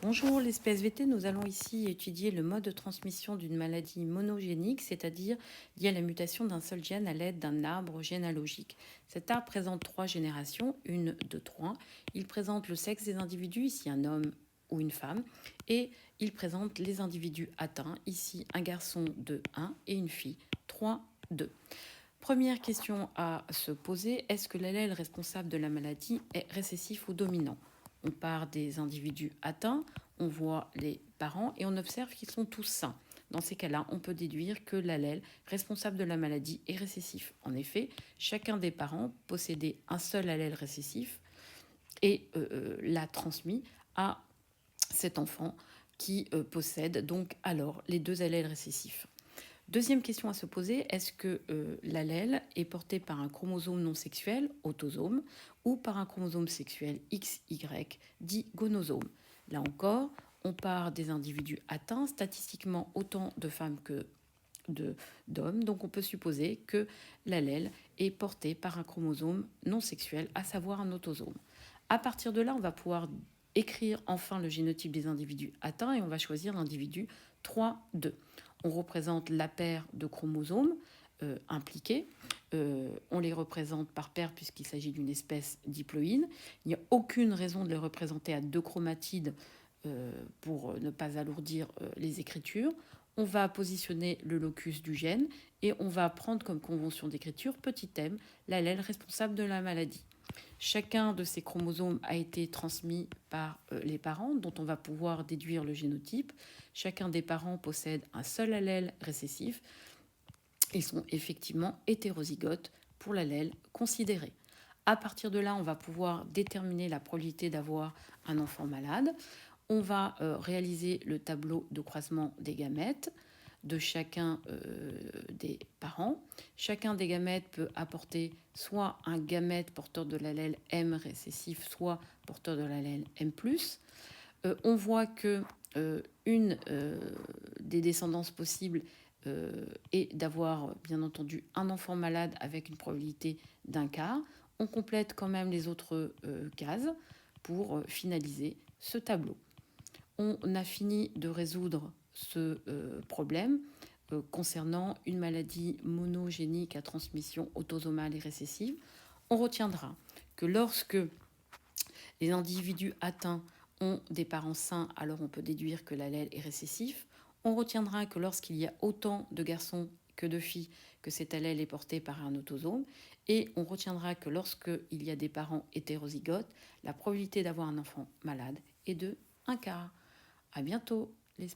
Bonjour, les SPSVT, nous allons ici étudier le mode de transmission d'une maladie monogénique, c'est-à-dire liée à la mutation d'un seul gène à l'aide d'un arbre généalogique. Cet arbre présente 3 générations, une, deux, trois. Il présente le sexe des individus, ici un homme ou une femme, et il présente les individus atteints, ici un garçon de 1 et une fille 3, 2. Première question à se poser, est-ce que l'allèle responsable de la maladie est récessif ou dominant? On part des individus atteints, on voit les parents et on observe qu'ils sont tous sains. Dans ces cas-là, on peut déduire que l'allèle responsable de la maladie est récessif. En effet, chacun des parents possédait un seul allèle récessif et l'a transmis à cet enfant qui possède donc alors les deux allèles récessifs. Deuxième question à se poser, est-ce que l'allèle est porté par un chromosome non sexuel, autosome, ou par un chromosome sexuel XY, dit gonosome? Là encore, on part des individus atteints, statistiquement autant de femmes que d'hommes, donc on peut supposer que l'allèle est porté par un chromosome non sexuel, à savoir un autosome. À partir de là, on va pouvoir écrire enfin le génotype des individus atteints et on va choisir l'individu 3-2. On représente la paire de chromosomes impliqués. On les représente par paire puisqu'il s'agit d'une espèce diploïde. Il n'y a aucune raison de les représenter à 2 chromatides pour ne pas alourdir les écritures. On va positionner le locus du gène et on va prendre comme convention d'écriture, petit m, l'allèle responsable de la maladie. Chacun de ces chromosomes a été transmis par les parents, dont on va pouvoir déduire le génotype. Chacun des parents possède un seul allèle récessif. Ils sont effectivement hétérozygotes pour l'allèle considéré. À partir de là, on va pouvoir déterminer la probabilité d'avoir un enfant malade. On va réaliser le tableau de croisement des gamètes de chacun des parents. Chacun des gamètes peut apporter soit un gamète porteur de l'allèle M récessif, soit porteur de l'allèle M+. On voit que une des descendances possibles est d'avoir, bien entendu, un enfant malade avec une probabilité d'un quart. On complète quand même les autres cases pour finaliser ce tableau. On a fini de résoudre ce problème concernant une maladie monogénique à transmission autosomale et récessive. On retiendra que lorsque les individus atteints ont des parents sains, alors on peut déduire que l'allèle est récessif. On retiendra que lorsqu'il y a autant de garçons que de filles, que cet allèle est porté par un autosome. Et on retiendra que lorsqu'il y a des parents hétérozygotes, la probabilité d'avoir un enfant malade est de 1 quart. À bientôt, les